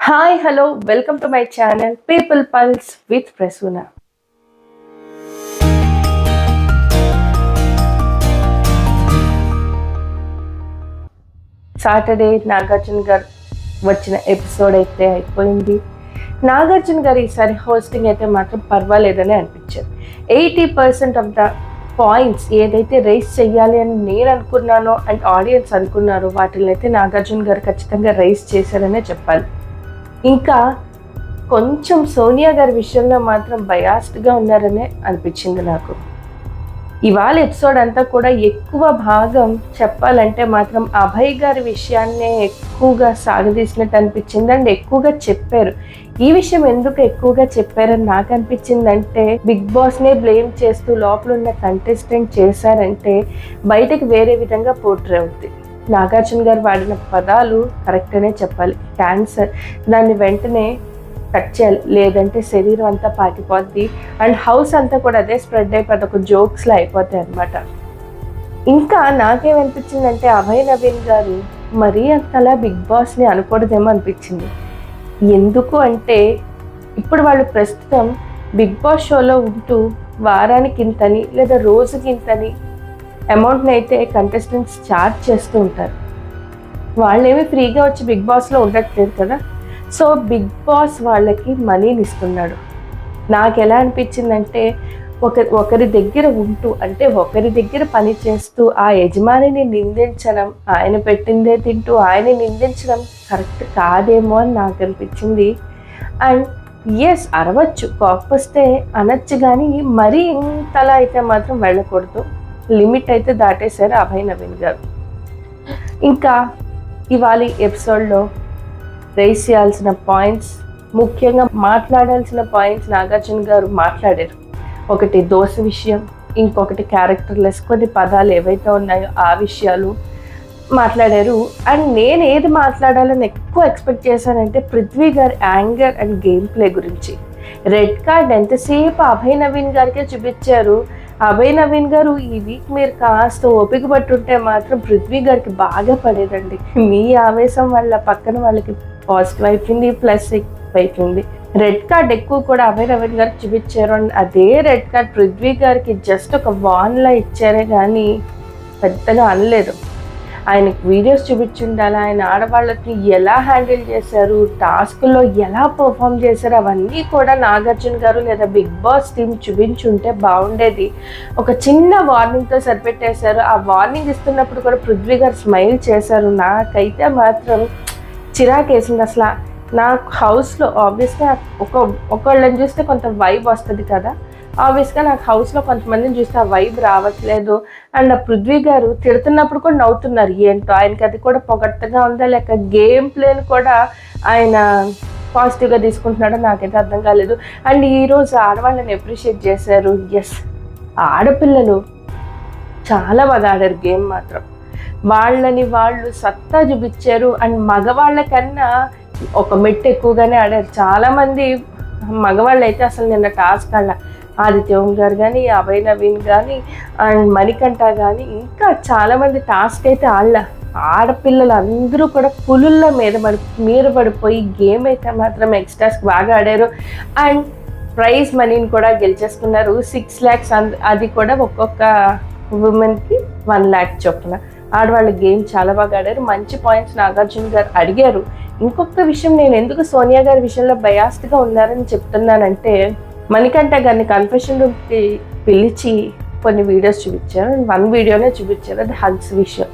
Hi, hello, welcome to my channel People Pulse with Prasoona. Saturday Nagarjuna గారు వచ్చిన episode అయితే అయిపోయింది. నాగార్జున గారు ఈసారి హోస్టింగ్ అయితే మాత్రం పర్వాలేదని అనిపించారు. 80% ఆఫ్ ద పాయింట్స్ ఏదైతే రైస్ చెయ్యాలి అని నేను అనుకున్నానో అండ్ ఆడియన్స్ అనుకున్నారో వాటిని అయితే నాగార్జున గారు ఖచ్చితంగా రైస్ చేశారనే చెప్పాలి. ఇంకా కొంచెం సోనియా గారి విషయంలో మాత్రం బయాస్డ్గా ఉన్నారనే అనిపించింది నాకు. ఇవాళ ఎపిసోడ్ అంతా కూడా ఎక్కువ భాగం చెప్పాలంటే మాత్రం అభయ్ గారి విషయాన్నే ఎక్కువగా సాగదీసినట్టు అనిపించింది అండ్ ఎక్కువగా చెప్పారు. ఈ విషయం ఎందుకు ఎక్కువగా చెప్పారని నాకు అనిపించిందంటే బిగ్ బాస్నే బ్లేమ్ చేస్తూ లోపల ఉన్న కంటెస్టెంట్ చేశారంటే బయటకు వేరే విధంగా పోర్ట్రే అవుతుంది. నాగార్జున గారు వాడిన పదాలు కరెక్ట్ అనే చెప్పాలి. క్యాన్సర్, దాన్ని వెంటనే కట్ చేయాలి, లేదంటే శరీరం అంతా పాకిపోద్ది అండ్ హౌస్ అంతా కూడా అదే స్ప్రెడ్ అయిపోతే ఒక జోక్స్లో అయిపోతాయి అన్నమాట. ఇంకా నాకేమనిపించిందంటే అభయ్ నవీన్ గారు మరీ అంతలా బిగ్ బాస్ని అనకూడదేమో అనిపించింది. ఎందుకు అంటే ఇప్పుడు వాళ్ళు ప్రస్తుతం బిగ్ బాస్ షోలో ఉంటూ వారానికి ఇంతని లేదా రోజుకి ఇంతని అమౌంట్ని అయితే కంటెస్టెంట్స్ ఛార్జ్ చేస్తూ ఉంటారు. వాళ్ళేమి ఫ్రీగా వచ్చి బిగ్ బాస్లో ఉండట్లేదు కదా. సో బిగ్ బాస్ వాళ్ళకి మనీని ఇస్తున్నాడు. నాకు ఎలా అనిపించిందంటే ఒకరి దగ్గర ఉంటూ అంటే ఒకరి దగ్గర పని చేస్తూ ఆ యజమానిని నిందించడం, ఆయన పెట్టిందే తింటూ ఆయన నిందించడం కరెక్ట్ కాదేమో అని నాకు అనిపించింది. అండ్ ఎస్, అరవచ్చు, కోపొస్తే అనొచ్చు, కానీ మరీ ఇంతలా అయితే మాత్రం వెళ్ళకూడదు. లిమిట్ అయితే దాటేశారు అభయ్ నవీన్ గారు. ఇంకా ఇవాళ ఎపిసోడ్లో రైస్ చేయాల్సిన పాయింట్స్, ముఖ్యంగా మాట్లాడాల్సిన పాయింట్స్ నాగార్జున గారు మాట్లాడారు. ఒకటి దోశ విషయం, ఇంకొకటి క్యారెక్టర్లెస్ కొన్ని పదాలు ఏవైతే ఉన్నాయో ఆ విషయాలు మాట్లాడారు. అండ్ నేను ఏది మాట్లాడాలని ఎక్కువ ఎక్స్పెక్ట్ చేశానంటే పృథ్వీ గారి యాంగర్ అండ్ గేమ్ ప్లే గురించి. రెడ్ కార్డ్ ఎంతసేపు అభయ్ నవీన్ గారికే చూపించారు. అభయ్ నవీన్ గారు ఈ వీక్ మీరు కాస్త ఓపిక పట్టుంటే మాత్రం పృథ్వీ గారికి బాగా పడేదండి. మీ ఆవేశం వల్ల పక్కన వాళ్ళకి పాజిటివ్ అయిపోయింది, ప్లస్ అయిపోయింది. రెడ్ కార్డ్ ఎక్కువ కూడా అభయ్ నవీన్ గారికి చూపించారు అండ్ అదే రెడ్ కార్డ్ పృథ్వీ గారికి జస్ట్ ఒక వాన్లా ఇచ్చారే కానీ పెద్దగా అనలేదు. ఆయనకు వీడియోస్ చూపించుండాలి, ఆయన ఆడవాళ్ళకి ఎలా హ్యాండిల్ చేశారు, టాస్క్లో ఎలా పర్ఫామ్ చేశారు, అవన్నీ కూడా నాగార్జున గారు లేదా బిగ్ బాస్ టీమ్ చూపించుంటే బాగుండేది. ఒక చిన్న వార్నింగ్తో సరిపెట్టేశారు. ఆ వార్నింగ్ ఇస్తున్నప్పుడు కూడా పృథ్వీ గారు స్మైల్ చేశారు. నాకైతే మాత్రం చిరాకేసింది. అసలు నాకు హౌస్లో ఆబ్వియస్గా ఒకళ్ళని చూస్తే కొంత వైబ్ వస్తుంది కదా, ఆబ్వియస్గా నాకు హౌస్లో కొంతమందిని చూస్తే ఆ వైబ్ రావట్లేదు. అండ్ ఆ పృథ్వీ గారు తిడుతున్నప్పుడు కూడా నవ్వుతున్నారు. ఏంటో ఆయనకి అది కూడా పొగట్టగా ఉందా లేక గేమ్ ప్లేని కూడా ఆయన పాజిటివ్గా తీసుకుంటున్నాడో నాకైతే అర్థం కాలేదు. అండ్ ఈరోజు ఆడవాళ్ళని అప్రిషియేట్ చేశారు. ఎస్, ఆడపిల్లలు చాలా బాగా ఆడారు గేమ్ మాత్రం. వాళ్ళని వాళ్ళు సత్తా చూపించారు. అండ్ మగవాళ్ళ కన్నా ఒక మెట్టు ఎక్కువగానే ఆడారు. చాలామంది మగవాళ్ళు అయితే అసలు నిన్న టాస్క్ ఆడ ఆదిత్య ఓం గారు కానీ, అభయ్ నవీన్ కానీ అండ్ మణికంఠ కానీ ఇంకా చాలామంది టాస్క్ అయితే ఆడపిల్లలు అందరూ కూడా పులుల్లో మీద పడిపోయి గేమ్ అయితే మాత్రం ఎక్స్ట్రాస్ బాగా ఆడారు. అండ్ ప్రైజ్ మనీని కూడా గెలిచేసుకున్నారు. 6 lakhs, అది కూడా ఒక్కొక్క ఉమెన్కి 1 lakh చొప్పున. ఆడవాళ్ళ గేమ్ చాలా బాగా ఆడారు. మంచి పాయింట్స్ నాగార్జున గారు అడిగారు. ఇంకొక విషయం, నేను ఎందుకు సోనియా గారి విషయంలో బయాస్డ్గా ఉన్నారని చెప్తున్నానంటే మణికంఠ గారిని కన్ఫెషన్ రూమ్కి పిలిచి కొన్ని వీడియోస్ చూపించారు. 1 వీడియోనే చూపించారు, అది హగ్స్ విషయం.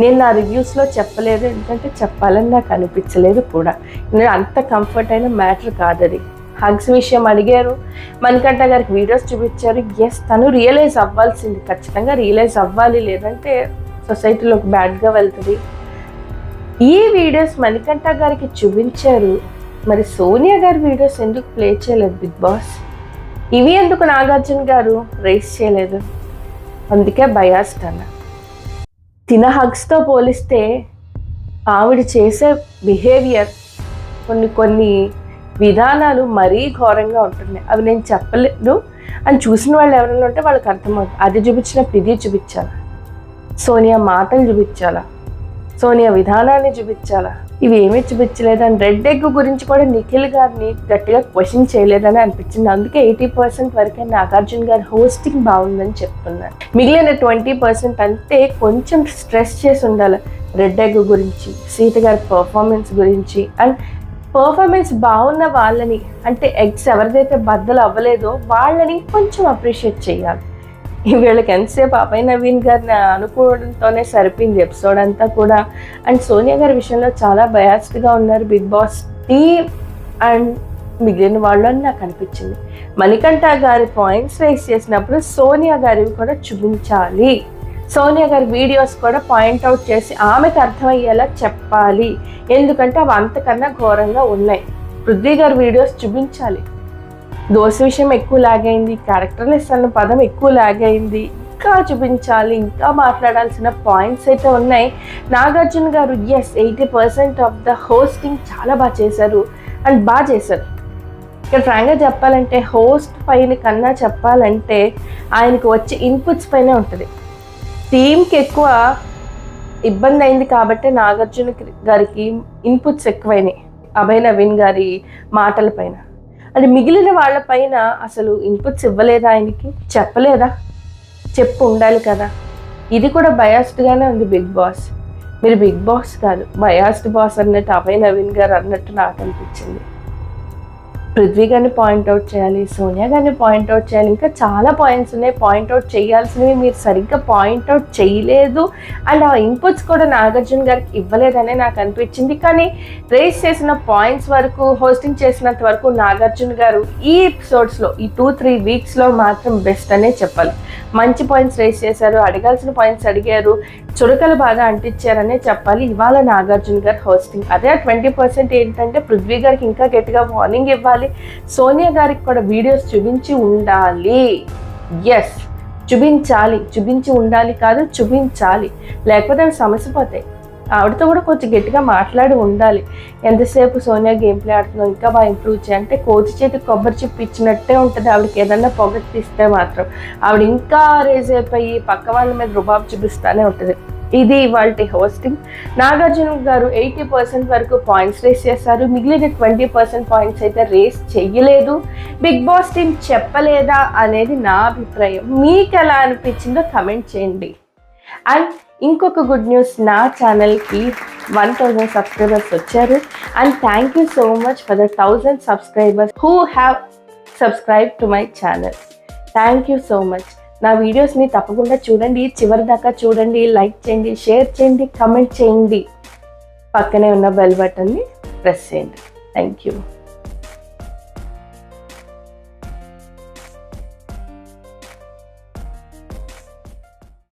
నేను నా రివ్యూస్లో చెప్పలేదు, ఎందుకంటే చెప్పాలని నాకు అనిపించలేదు కూడా. నేను అంత కంఫర్ట్ అయిన మ్యాటర్ కాదు అది. హగ్స్ విషయం అడిగారు, మణికంఠ గారికి వీడియోస్ చూపించారు. ఎస్, తను రియలైజ్ అవ్వాల్సింది, ఖచ్చితంగా రియలైజ్ అవ్వాలి, లేదంటే సొసైటీలోకి బ్యాడ్గా వెళ్తుంది. ఈ వీడియోస్ మణికంఠ గారికి చూపించారు. మరి సోనియా గారి వీడియోస్ ఎందుకు ప్లే చేయలేదు బిగ్ బాస్? ఇవి ఎందుకు నాగార్జున గారు రైస్ చేయలేదు? అందుకే బయాస్డ్ అన్న. తిన హగ్స్తో పోలిస్తే ఆవిడ చేసే బిహేవియర్ కొన్ని విధానాలు మరీ ఘోరంగా ఉంటున్నాయి. అవి నేను చెప్పలేదు అని చూసిన వాళ్ళు ఎవరైనా ఉంటే వాళ్ళకి అర్థమవుతుంది. అది చూపించినప్పుడు ఇది చూపించాలా, సోనియా మాటలు చూపించాలా, సోనియా విధానాన్ని చూపించాలా, ఇవి ఏమీ చూపించలేదని రెడ్ ఎగ్ గురించి కూడా నిఖిల్ గారిని గట్టిగా క్వశ్చన్ చేయలేదని అనిపించింది. అందుకే 80% వరకే నాగార్జున గారి హోస్టింగ్ బాగుందని చెప్తున్నాను. మిగిలిన 20% అంటే కొంచెం స్ట్రెస్ చేసి ఉండాలి రెడ్ ఎగ్ గురించి, సీత గారి పర్ఫార్మెన్స్ గురించి. అండ్ పర్ఫార్మెన్స్ బాగున్న వాళ్ళని, అంటే ఎగ్స్ ఎవరిదైతే బద్దలు అవ్వలేదో వాళ్ళని కొంచెం అప్రిషియేట్ చేయాలి. వీళ్ళకి ఎంతసేపు అభయ్ నవీన్ గారిని అనుకోవడంతోనే సరిపోయింది ఎపిసోడ్ అంతా కూడా. అండ్ సోనియా గారి విషయంలో చాలా బయాస్డ్గా ఉన్నారు బిగ్ బాస్ టీమ్ అండ్ మిగిలిన వాళ్ళు అని నాకు అనిపించింది. మణికంఠ గారి పాయింట్స్ రైస్ చేసినప్పుడు సోనియా గారివి కూడా చూపించాలి, సోనియా గారి వీడియోస్ కూడా పాయింట్అవుట్ చేసి ఆమెకు అర్థమయ్యేలా చెప్పాలి. ఎందుకంటే అవి అంతకన్నా ఘోరంగా ఉన్నాయి. పృథ్వీ గారి వీడియోస్ చూపించాలి. దోశ విషయం ఎక్కువ లాగ్ అయింది, క్యారెక్టర్లెస్ అన్న పదం ఎక్కువ లాగ్ అయింది, ఇంకా చూపించాలి, ఇంకా మాట్లాడాల్సిన పాయింట్స్ అయితే ఉన్నాయి. నాగార్జున గారు 80% ఆఫ్ ద హోస్టింగ్ చాలా బాగా చేశారు అండ్ బాగా చేశారు. ఇక్కడ ఫ్రాంక్గా చెప్పాలంటే హోస్ట్ పైన కన్నా చెప్పాలంటే ఆయనకు వచ్చే ఇన్పుట్స్ పైనే ఉంటుంది. టీంకి ఎక్కువ ఇబ్బంది అయింది కాబట్టి నాగార్జున గారికి ఇన్పుట్స్ ఎక్కువైనాయి అభయ్ నవీన్ గారి మాటల పైన. అది మిగిలిన వాళ్ళ పైన అసలు ఇన్పుట్స్ ఇవ్వలేదా, ఆయనకి చెప్పలేదా? చెప్పు ఉండాలి కదా. ఇది కూడా బయాస్డ్గానే ఉంది బిగ్ బాస్. మీరు బిగ్ బాస్ కాదు, బయాస్డ్ బాస్ అన్నట్టు అభయ్ నవీన్ గారు అన్నట్టు నాకు అనిపించింది. పృథ్వీ గారిని పాయింట్అవుట్ చేయాలి, సోనియా గారిని పాయింట్అవుట్ చేయాలి, ఇంకా చాలా పాయింట్స్ ఉన్నాయి పాయింట్అవుట్ చేయాల్సినవి. మీరు సరిగ్గా పాయింట్అవుట్ చేయలేదు అండ్ ఆ ఇన్పుట్స్ కూడా నాగార్జున గారికి ఇవ్వలేదనే నాకు అనిపించింది. కానీ రేస్ చేసిన పాయింట్స్ వరకు, హోస్టింగ్ చేసినంత వరకు నాగార్జున గారు ఈ ఎపిసోడ్స్లో, ఈ 2-3 వీక్స్లో మాత్రం బెస్ట్ అనే చెప్పాలి. మంచి పాయింట్స్ రేస్ చేశారు, అడగాల్సిన పాయింట్స్ అడిగారు, చురకలు బాగా అంటించారనే చెప్పాలి ఇవాళ నాగార్జున గారు హోస్టింగ్. అదే 20% ఏంటంటే పృథ్వీ గారికి ఇంకా గట్టిగా వార్నింగ్ ఇవ్వాలి, సోనియా గారికి కూడా వీడియోస్ చూపించి ఉండాలి. ఎస్, చూపించి ఉండాలి కాదు, చూపించాలి. లేకపోతే అవి సమస్య పోతాయి. ఆవిడతో కూడా కొంచెం గట్టిగా మాట్లాడి ఉండాలి. ఎంతసేపు సోనియా గేమ్ ప్లే ఆడుతున్నాం, ఇంకా బాగా ఇంప్రూవ్ చేయాలి అంటే కోచి చేతికి కొబ్బరి చిప్పి ఇచ్చినట్టే ఉంటుంది. ఆవిడకి ఏదన్నా పొగట్టిస్తే మాత్రం ఆవిడ ఇంకా రేజ్ అయిపోయి పక్క వాళ్ళ మీద రుబాబు చూపిస్తూనే ఉంటుంది. ఇది ఇవాళ హోస్టింగ్. నాగార్జున గారు 80% వరకు పాయింట్స్ రేస్ చేశారు, మిగిలిన 20% పాయింట్స్ అయితే రేస్ చెయ్యలేదు. బిగ్ బాస్ టీం చెప్పలేదా అనేది నా అభిప్రాయం. మీకు ఎలా అనిపించిందో కమెంట్ చేయండి. అండ్ ఇంకొక గుడ్ న్యూస్, నా ఛానల్కి 1000 సబ్స్క్రైబర్స్ వచ్చారు. And thank you so much for the 1000 subscribers who have subscribe to my channel. Thank you so much. నా వీడియోస్ని తప్పకుండా చూడండి, చివరి దాకా చూడండి, లైక్ చేయండి, షేర్ చేయండి, కమెంట్ చేయండి, పక్కనే ఉన్న బెల్ బటన్ని ప్రెస్ చేయండి. Thank you.